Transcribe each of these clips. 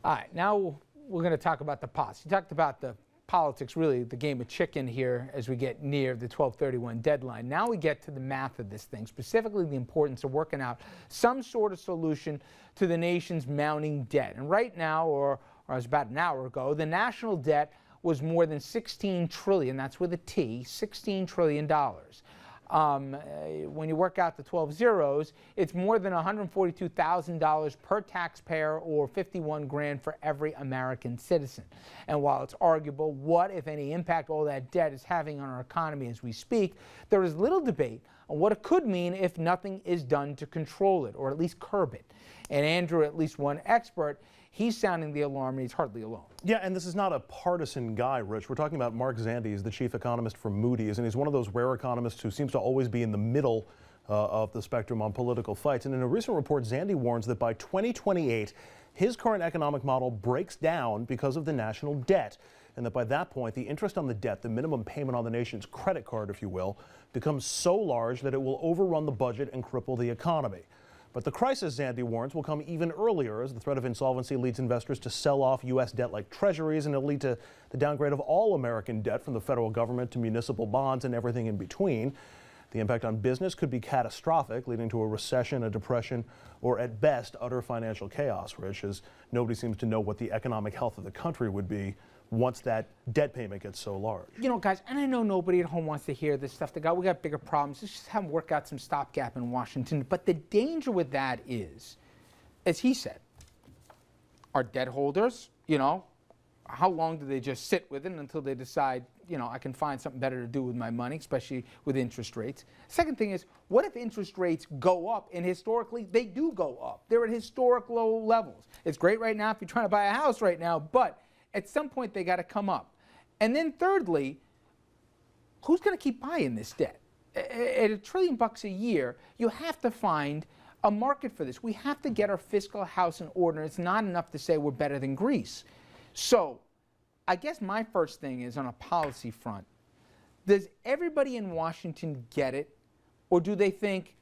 All right, now we're going to talk about the policy. You talked about the politics, really the game of chicken here as we get near the 12/31 deadline. Now we get to the math of this thing, specifically the importance of working out some sort of solution to the nation's mounting debt. And right now, or as about an hour ago, the national debt was more than $16 trillion, that's with a T, $16 trillion. When you work out the 12 zeros, it's more than $142,000 per taxpayer, or 51 grand for every American citizen. And while it's arguable what, if any, impact all that debt is having on our economy as we speak, there is little debate on what it could mean if nothing is done to control it, or at least curb it. And Andrew, at least one expert, he's sounding the alarm, and he's hardly alone. Yeah, and this is not a partisan guy, Rich. We're talking about Mark Zandi. He's the chief economist for Moody's, and he's one of those rare economists who seems to always be in the middle of the spectrum on political fights. And in a recent report, Zandi warns that by 2028, his current economic model breaks down because of the national debt, and that by that point, the interest on the debt, the minimum payment on the nation's credit card, if you will, becomes so large that it will overrun the budget and cripple the economy. But the crisis, Zandi warns, will come even earlier as the threat of insolvency leads investors to sell off U.S. debt like treasuries, and it'll lead to the downgrade of all American debt from the federal government to municipal bonds and everything in between. The impact on business could be catastrophic, leading to a recession, a depression, or at best, utter financial chaos, Rich, as nobody seems to know what the economic health of the country would be once that debt payment gets so large. You know, guys, and I know nobody at home wants to hear this stuff. We got bigger problems. Let's just have them work out some stopgap in Washington. But the danger with that is, as he said, our debt holders, you know, how long do they just sit with it until they decide, you know, I can find something better to do with my money, especially with interest rates? Second thing is, what if interest rates go up? And historically, they do go up. They're at historic low levels. It's great right now if you're trying to buy a house right now, but at some point they got to come up. And then thirdly, who's going to keep buying this debt? At $1 trillion a year, you have to find a market for this. We have to get our fiscal house in order. It's not enough to say we're better than Greece. So I guess my first thing is on a policy front. Does everybody in Washington get it? Or do they think,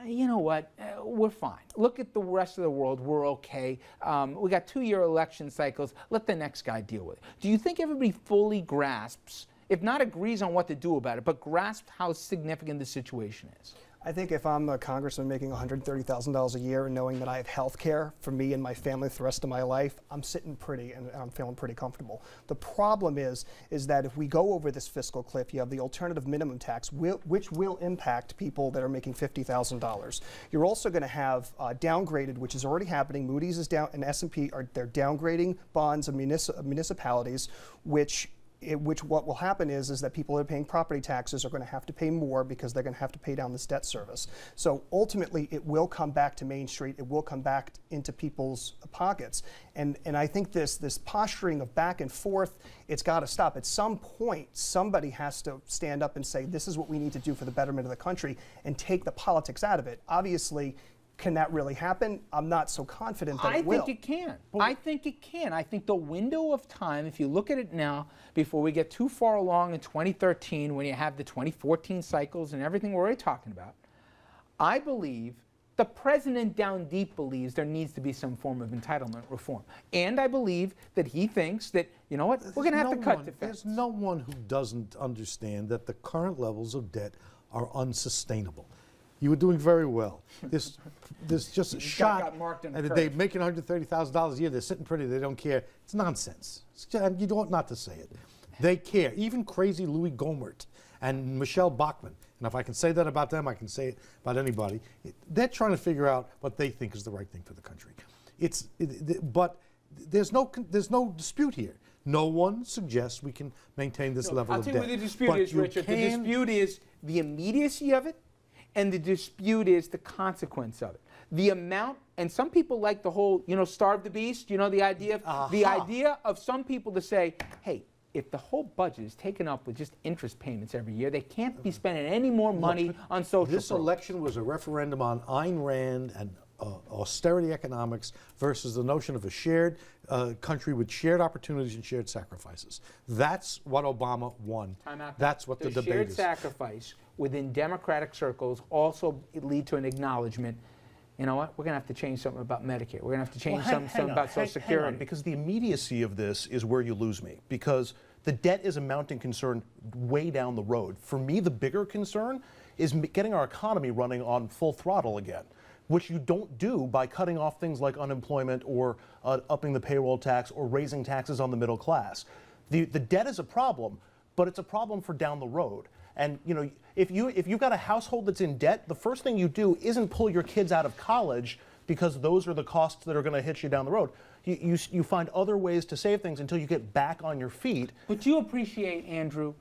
you know what, we're fine. Look at the rest of the world, we're okay. We got 2-year election cycles, let the next guy deal with it. Do you think everybody fully grasps, if not agrees on what to do about it, but grasps how significant the situation is? I think if I'm a congressman making $130,000 a year and knowing that I have health care for me and my family for the rest of my life, I'm sitting pretty and I'm feeling pretty comfortable. The problem is that if we go over this fiscal cliff, you have the alternative minimum tax, which will impact people that are making $50,000. You're also going to have downgraded, which is already happening. Moody's is down, and S&P they're downgrading bonds of municipalities, which what will happen is that people that are paying property taxes are going to have to pay more because they're going to have to pay down this debt service. So ultimately, it will come back to Main Street. It will come back into people's pockets. And I think this posturing of back and forth, it's got to stop. At some point, somebody has to stand up and say, this is what we need to do for the betterment of the country, and take the politics out of it. Obviously, can that really happen? I'm not so confident that it will. I think it can. I think it can. I think the window of time, if you look at it now, before we get too far along in 2013, when you have the 2014 cycles and everything we're already talking about, I believe the president down deep believes there needs to be some form of entitlement reform. And I believe that he thinks that, you know what, we're going to have to cut defense. There's no one who doesn't understand that the current levels of debt are unsustainable. You were doing very well. There's just a shot, and they're making $130,000 a year. They're sitting pretty. They don't care. It's nonsense. You don't not to say it. They care. Even crazy Louis Gohmert and Michelle Bachmann. And if I can say that about them, I can say it about anybody. They're trying to figure out what they think is the right thing for the country. But there's no dispute here. No one suggests we can maintain this level of debt. I'll tell you what the dispute is, Richard. The dispute is the immediacy of it, and the dispute is the consequence of it. The amount, and some people like the whole, you know, starve the beast, you know, the idea of some people to say, hey, if the whole budget is taken up with just interest payments every year, they can't be spending any more money on social This election was a referendum on Ayn Rand and austerity economics versus the notion of a shared country with shared opportunities and shared sacrifices. That's what Obama won. That's what the debate is. Shared sacrifice within Democratic circles also lead to an acknowledgement you know what, we're going to have to change something about Medicare. We're going to have to change Well, something about Social Security. Hang on, because the immediacy of this is where you lose me, because the debt is a mounting concern way down the road. For me, the bigger concern is getting our economy running on full throttle again, which you don't do by cutting off things like unemployment or upping the payroll tax or raising taxes on the middle class. The debt is a problem, but it's a problem for down the road. And you know, if you've got a household that's in debt, the first thing you do isn't pull your kids out of college because those are the costs that are going to hit you down the road. You find other ways to save things until you get back on your feet. But you appreciate, Andrew,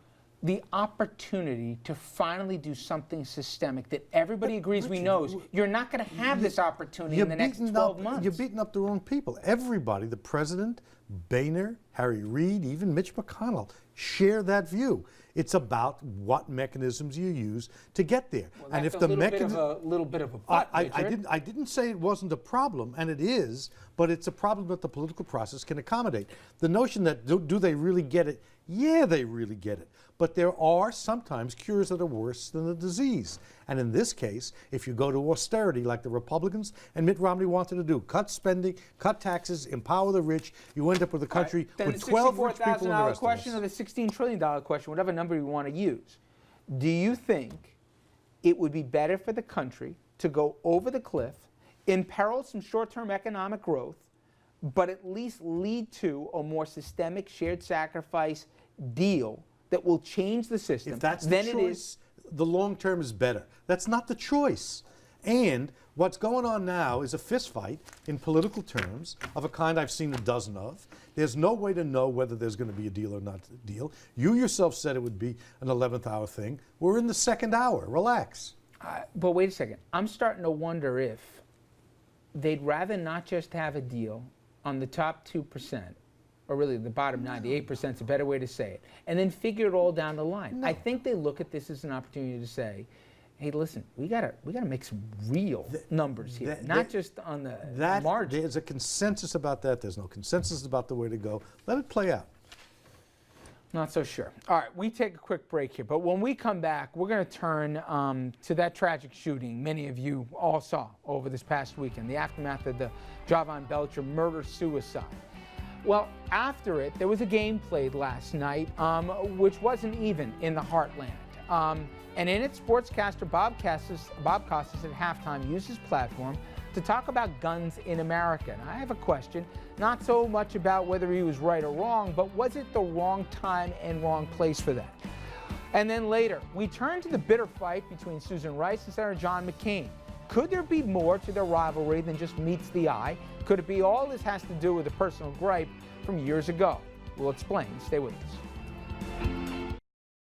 the opportunity to finally do something systemic that everybody agrees we knows. You're not going to have this opportunity in the next 12 months. You're beating up the wrong people. Everybody, the president, Boehner, Harry Reid, even Mitch McConnell, share that view. It's about what mechanisms you use to get there. Well, and that's if a the little bit of a but, I didn't say it wasn't a problem, and it is, but it's a problem that the political process can accommodate. The notion that do they really get it? Yeah, they really get it. But there are sometimes cures that are worse than the disease. And in this case, if you go to austerity like the Republicans and Mitt Romney wanted to do, cut spending, cut taxes, empower the rich, you end up with a country with 12 rich people and the rest question of or us. the $16 trillion question, whatever number you want to use. Do you think it would be better for the country to go over the cliff, imperil some short-term economic growth, but at least lead to a more systemic shared sacrifice deal that will change the system? If that's the then choice, it is. the long term is better. That's not the choice. And what's going on now is a fistfight in political terms of a kind I've seen a dozen of. There's no way to know whether there's going to be a deal or not a deal. You yourself said it would be an 11th hour thing. We're in the second hour. Relax. But wait a second. I'm starting to wonder if they'd rather not just have a deal on the top 2%, or really the bottom 98% is a better way to say it, and then figure it all down the line. I think they look at this as an opportunity to say, hey, listen, we gotta make some real numbers here, not just on the margin. There's a consensus about that. There's no consensus about the way to go. Let it play out. Not so sure. All right, we take a quick break here, but when we come back, we're going to turn to that tragic shooting many of you all saw over this past weekend, the aftermath of the Javon Belcher murder-suicide. Well, after it, there was a game played last night, which wasn't even in the heartland. And in it, sportscaster Bob Costas at halftime used his platform to talk about guns in America. And I have a question, not so much about whether he was right or wrong, but was it the wrong time and wrong place for that? And then later, we turn to the bitter fight between Susan Rice and Senator John McCain. Could there be more to their rivalry than just meets the eye? Could it be all this has to do with a personal gripe from years ago? We'll explain. Stay with us.